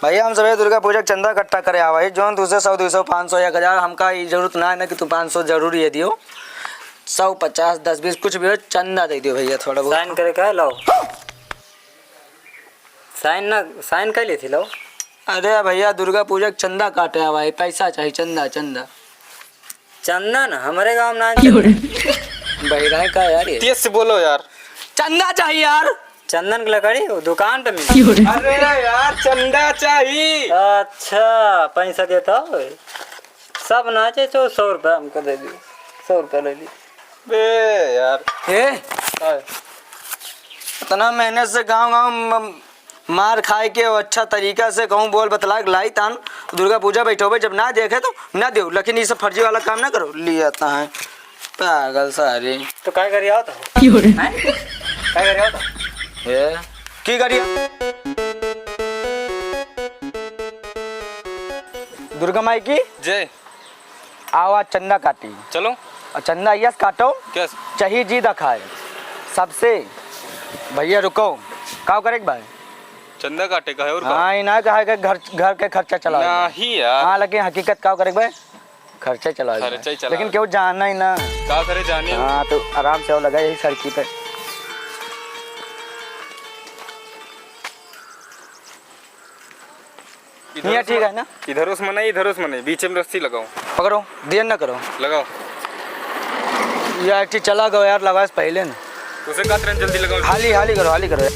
भैया हम सभी दुर्गा पूजा के चंदा इकट्ठा करे आवा है जोन तुझे 100 200 500 1000 हमका ये जरूरत ना है ना कि तू 500 जरूर ये दियो 100 50 10 20 कुछ भी हो चंदा दे दियो भैया थोड़ा बहुत साइन करे का लो साइन कर ली थी लो। अरे भैया दुर्गा पूजा के चंदा काटे आवा है पैसा चाहिए चंदा चंदा चंदन हमारे गांव में ना बहिरा का यार ये तेज से बोलो यार। चंदा चाहिए यार चंदन की लकड़ी वो दुकान पे मिली। अरे यार चंदा चाहिए। अच्छा पैसा देता हो सब नाचे 100 रुपया हमको दे दी 100 रुपया ले ली। बे यार इतना मेहनत से गाँव मार खाए के अच्छा तरीका से कहूँ बोल बतला लाई तान दुर्गा पूजा बैठो जब ना देखे तो ना दो लेकिन ये सब फर्जी वाला काम ना करो लियाता है पागल सारी। तो क्या करिए होता क्या करिए होता ये की करिए दुर्गा माई की जय आवाज चंदा काटी चलो और चंदा यस काटो क्या चाहिए जी दिखाए सबसे भैया रुको का करे भाई चंदा काटे का है और हाँ इना कहा के घर के खर्चा चला नहीं यार। हाँ लेकिन हकीकत का करे भाई खर्चा चला लेकिन क्यों जानना ही ना क्या करे जाने। हाँ तो आराम से वो लगा यही सड़की पे ये ठीक है ना इधर उस मने बीच में रस्सी लगाओ पकड़ो देर ना करो लगाओ यार ठीक चला गो यार लगा पहले ना उसे का तुरंत जल्दी लगाओ हाली करो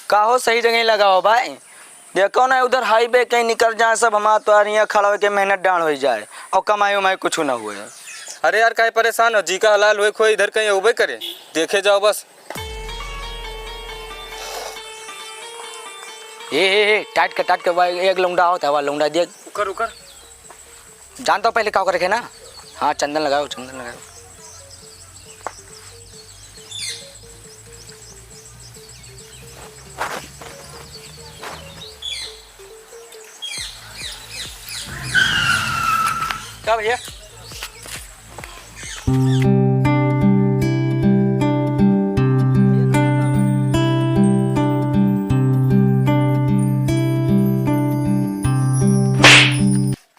काहो सही जगह लगाओ भाई देखो ना उधर हाईवे कहीं निकल जाए सब हमारा तो यार यहाँ खड़ा होकर मेहनत डांड हो जाए और कमाई उमाई कुछ ना हुए। अरे यार काय परेशान हो जी का हलाल हुए कोई इधर कहीं उबे करे देखे जाओ बस। ए टाइट के भाई एक लौंडा होता है लौंडा देख उकर जानता पहले क्या करे ना। हाँ चंदन लगाओ क्या भैया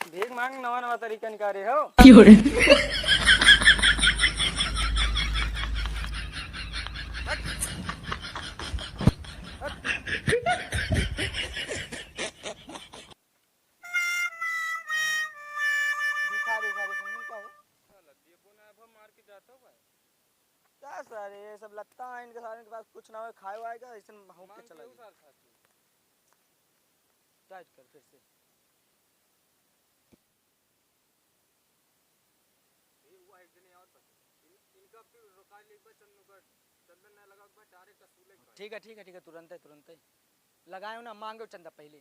भीख मांग नवा तरीका निकाले हो सारे ये सब लगता है इनके सारे के पास कुछ ना हो खाए आएगा ऐसे हो के चला टाइट कर फिर से ठीक है तुरंत लगाए ना मांगो चंदा पहले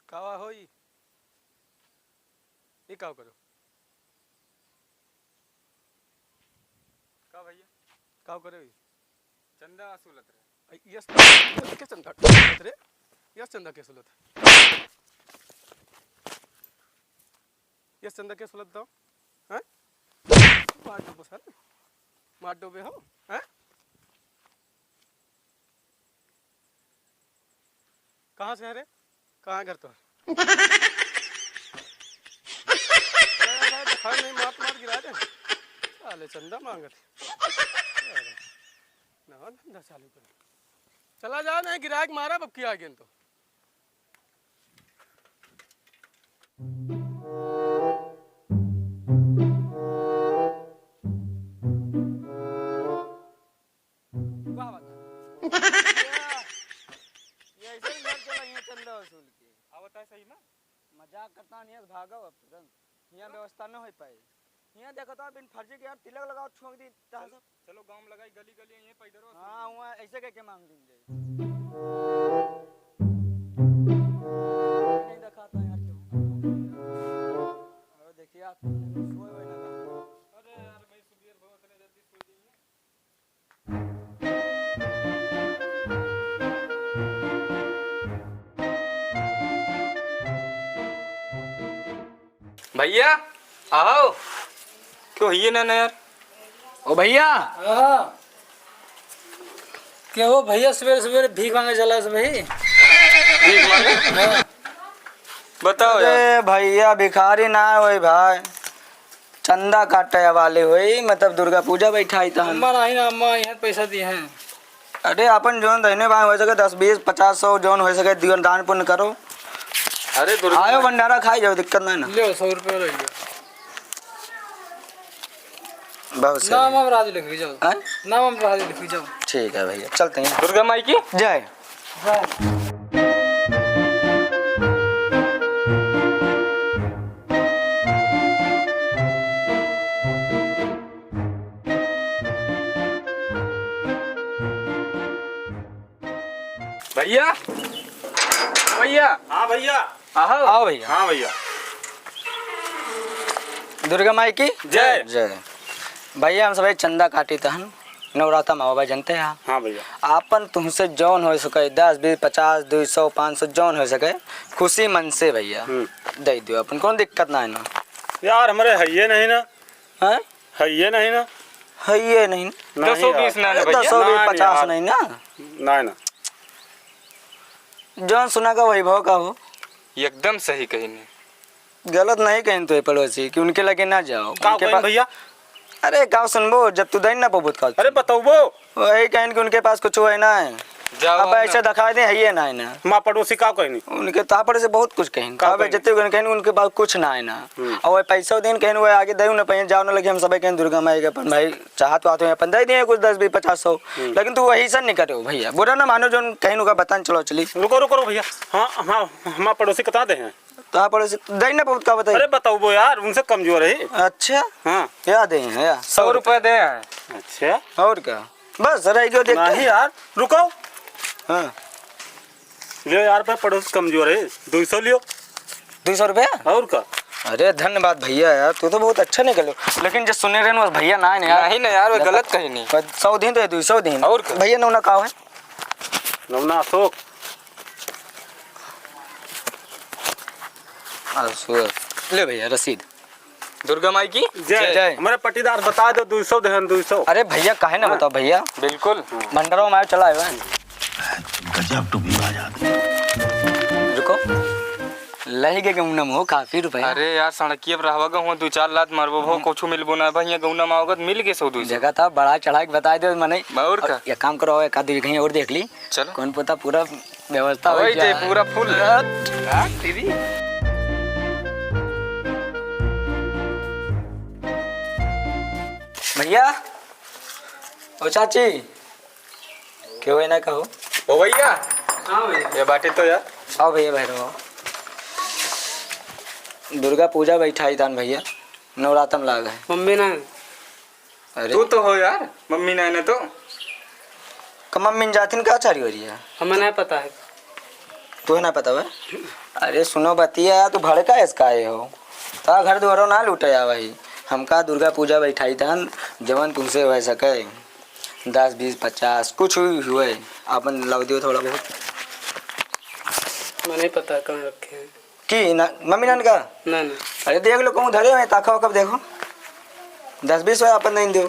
कावा होई ये काव करो का भैया काव करो चंदा वसूलत रहे यस के चंदा रे यस चंदा के सुलत यस चंदा के सुलत दो हैं मार डोबे हो हैं कहाँ से है रे कहाँ घर तो नहीं मार गिरा दे साले चंदा मांगत ना धंधा चालू कर चला जा नहीं गिराक मारा अब किया आगे तो चंदा वसूल के आवता है सही में मजाक करता नहीं भागो अब तुरंत यहाँ व्यवस्था न हो पाए यहाँ देखो तो बिन फर्जी के यार तिलक लगाओ छोड़ दी सब चलो गांव में लगाई गली गली ये पैदरो हाँ वहाँ ऐसे कह के मांग देंगे नहीं दिखाता यार क्यों और देखिए आप सोए हुए ना करो। अरे यार भाई सुबह बहुत ने जल्दी सो दी भैया आओ क्यों ये ना यार ओ भैया हाँ क्या हो भैया सवेरे सवेरे भीख मांगे चला से भाई? भीख मांगे बताओ यार अरे भैया भिखारी ना होई भाई चंदा काटे वाले होई मतलब दुर्गा पूजा बैठाई था अम्मा नहीं ना अम्मा यहाँ पैसा दिए हैं। अरे अपन जोन रहने भाई हो सके 10 20 50 100 जोन हो सके दियो दान पुण्य करो अरे दुर्गा आयो भंडारा खाई जाओ दिक्कत नहीं ना लो 100 रुपये ले लो। बहुत सही नाम हम राजू लिख जाओ। हैं? नाम हम राजू लिख जाओ। ठीक है भैया चलते हैं दुर्गा माई की जय भैया भैया हाँ भैया। आओ आओ भैया हाँ भैया। दुर्गा माई की जय जय भैया हम सब चंदा काटी तहन नवराता में बाबा जनते हैं हाँ भैया। आपन तुमसे जौन हो सके 10 20 50 200 500 जौन हो सके खुशी मन से भैया दे दियो अपन कौन दिक्कत ना है ना यार हमारे है ये नहीं ना, हैं है ये नहीं ना। है ये नहीं 220 ना ना भैया 200 ना 50 यार। नहीं ना ना ना जौन सुना का वैभव का हो एकदम सही कही ने गलत नहीं कहीं तो पड़ोसी कि उनके लगे ना जाओ का उनके कहें पास भैया? अरे का सुनबो जब तू दैन ना पबूत का अरे बताओ वो वही कहें कि उनके पास कुछ है ना है जाओ अब ऐसे दिखा दे है ये ना है ना माँ पड़ोसी का कहनी। उनके तापर से बहुत कुछ कहें का का कहें? जितने कहें उनके पास कुछ ना है ना और वो पैसा दिन कहें वो आगे दे ना पहले जाओ ना लगे हम सब कहें दुर्गा माई के अपन भाई चाहत आते हैं अपन दे दिए कुछ 10 20 50 100 लेकिन तू वही से नहीं करे भैया बुरा ना मानो जो कहीं उनका बतान चलो चली रुको रुको रुको भैया। हाँ हाँ हमारे पड़ोसी कता दे हैं। तापर से दे ना बहुत का बताइए अरे बताओ वो यार उनसे कमजोर है। अच्छा हाँ क्या दे हैं यार 100 रुपए दे अच्छा और क्या बस रह गयो देख नहीं यार रुको हाँ लियो यार पे पड़ोसी कमजोर है 200 लियो 200 रुपया और का। अरे धन्यवाद भैया यार तू तो बहुत अच्छा निकलो लेकिन जो सुने रहे ना भैया ना है ना यार नहीं ना यार वो गलत कही नहीं 100 दिन तो 200 दिन और क्या? भैया नौना का है नमना अशोक। ले भैया रसीद दुर्गा माई की जय जय। हमारे पट्टीदार बता दो 200 दे 200। अरे भैया काहे ना बताओ भैया बिल्कुल भंडारों में चला है गजब टू विवाद आदमी। रुको लही के गौना में हो काफी रुपया अरे यार सड़किए पर रहवा गो 2-4 लात मारबो भो कुछ मिलबो ना भैया गौना में होगत मिल के 100-200 जगह था बड़ा चढ़ा के बता दे मने और का ये काम करो एक आधी कहीं और देख ली चलो कौन पता पूरा व्यवस्था हो वही जे जाए। पूरा फुल हां दीदी भैया ओ चाची क्यों है ना कहो ओ भैया हाँ भैया। ये बाटे तो यार आओ भैया भैरव दुर्गा पूजा बैठाई थान भैया नवरातम लाग है मम्मी ना अरे तू तो हो यार मम्मी ना तो मम्मी जातिन का चारी हो रही है हमें नहीं पता है। तू ना पता है अरे सुनो बतिया तू भड़का इसका आए हो ता घर द्वारों ना लूटे भाई हमका दुर्गा पूजा बैठाई थान जवन तुमसे हो सके 10 20 50 कुछ हुए अपन लग दियो थोड़ा बहुत हमें नहीं पता कहाँ रखे हैं। की ना मम्मी नान का ना ना अरे देख लो कहूँ धरे हुए ताका कब देखो 10 20 हुए अपन नहीं दो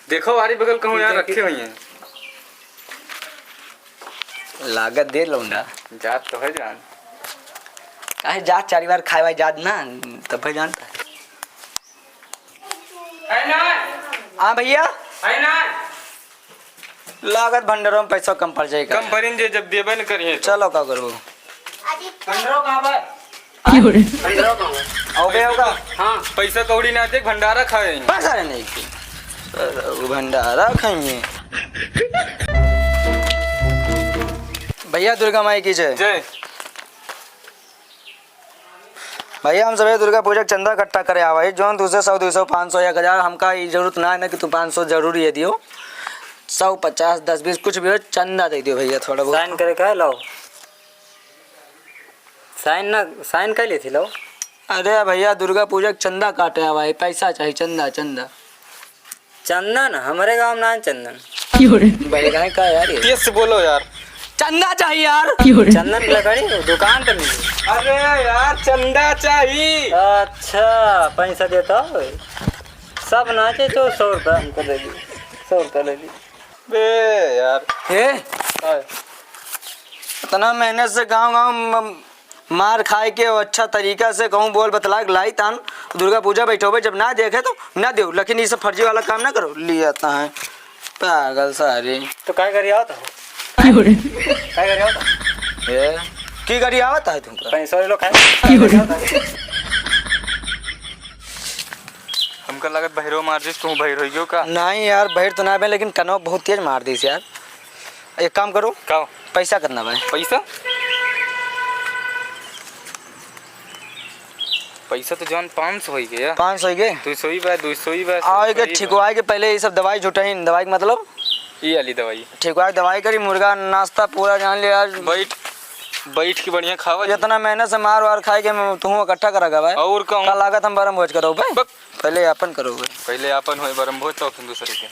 देखो वारी बगल कहूं यार रखे हुई हैं लागत दे लौंडा जात तो है जान काहे जात 4 बार खाए भाई जात ना तब भाई जानता है ना हाँ भैया है ना लागत भंडारों में पैसा कम पड़ जाएगा कम भरिन जे जब देबे न करिए तो चलो का करो पंद्रह कहाँ पर? पंद्रह कहाँ पर? आओ बे होगा हाँ पैसा कौड़ी ना दे भंडारा खाए बस अरे नहीं की चलो, भंडारा खाएंगे भैया दुर्गा माई की जय जय भैया हम सभी दुर्गा पूजा का चंदा इकट्ठा करे आवा है जोन दूसरे 100 200 500 1000 हमका ये जरूरत ना है ना कि तू 500 जरूर ये दियो 100 50 10 20 कुछ भी हो चंदा दे दियो भैया थोड़ा बहुत साइन करे का लाओ साइन कर ली थी लो अरे भैया दुर्गा पूजा का चंदा काटे आवा है पैसा चाहिए चंदा चंदा चंदन हमारे गांव में ना है चंदन भैया का यार ये तेज से बोलो यार। चंदा चाहिए यार चंदन की लकड़ी दुकान पे मिली। अरे यार चंदा चाहिए। अच्छा पैसा देता हो सब नाचे तो 100 रुपये हमको दे दी 100 रुपये ले ली। बे यार ए इतना मेहनत से गाँव मार खाए के अच्छा तरीका से कहूँ बोल बतला लाई तान दुर्गा पूजा बैठो जब ना देखे तो ना दो लेकिन ये सब फर्जी वाला काम ना करो ले आता है पागल सारी तो क्या करिए आता हो क्या करिए आता ये की गाड़ी आवता है तुमको पैसा ले लो खाए हमका लागत बहिरो मार दिस तू बहिर होइयो का। नहीं यार बहर तो ना बे लेकिन कनो बहुत तेज मार दी यार एक काम करो का पैसा कितना भाई पैसा पैसा तो जान 500 हो गया 500 ही गए 200 ही बा 200 ही बा आओगे ठीक आए के पहले ये सब दवाई जुटाई दवाई का मतलब ये वाली दवाई ठीक है दवाई करी मुर्गा नाश्ता पूरा जान लिया यार बैठ के बढ़िया खावा जितना मेहनत से मार वार खाए के तुम इकट्ठा करेगा भाई और कहूँ कल लागत हम बरम भोज करो भाई पहले अपन करो भाई पहले अपन होए बरम भोज तो फिर दूसरे के